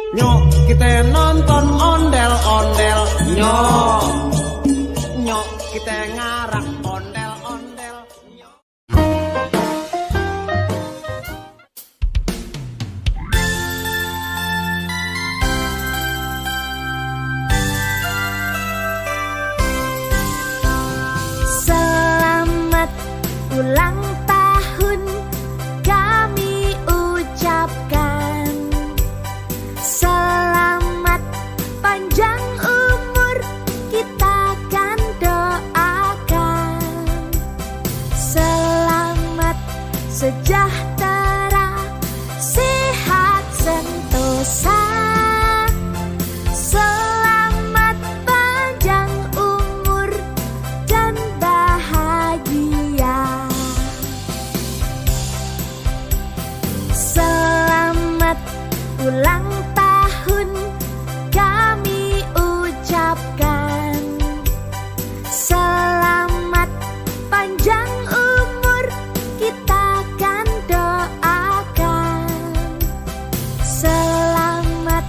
Nyok kita nonton ondel-ondel. Nyok nyok kita ngarak ondel-ondel. Selamat ulang tahun kami ucapkan. Selamat panjang umur kita kan doakan. Selamat sejahtera, sehat sentosa. Selamat panjang umur dan bahagia. Selamat ulang tahun kami ucapkan. Selamat panjang umur kita kan doakan. Selamat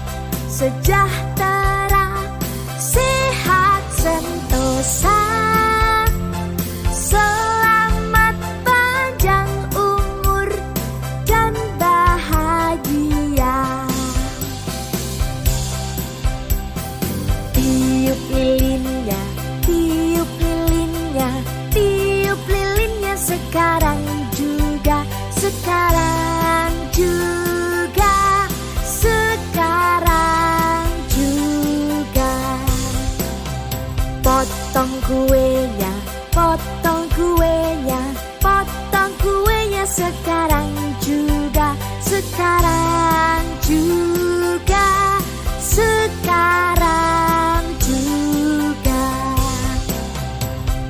sejahtera, sehat sentosa. Selamat panjang umur dan bahagia. Tiup lilinnya, tiup lilinnya, tiup lilinnya sekarang juga, sekarang juga, sekarang juga. Potong kuenya, potong kuenya, potong kuenya sekarang juga, sekarang juga, sekarang juga.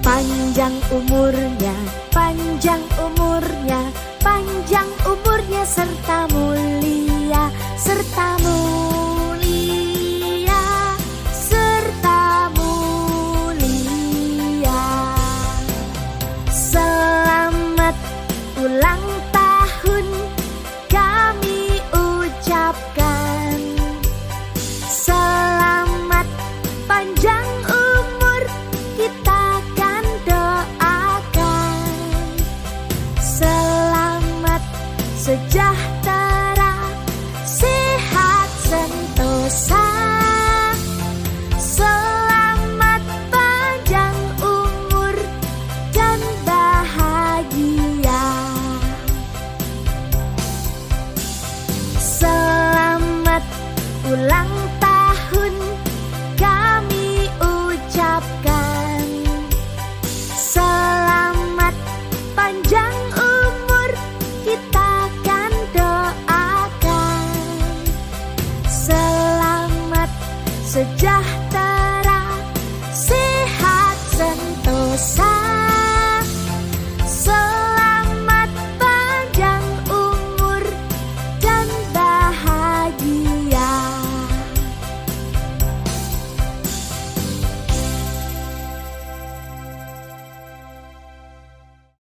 Panjang umurnya, panjang umurnya, panjang umurnya serta mulia, serta mulia, serta mulia. Selamat ulang tahun kami ucapkan. Selamat panjang umur kita kan doakan. Selamat sejahtera, sehat sentosa. Selamat panjang umur dan bahagia. Selamat ulang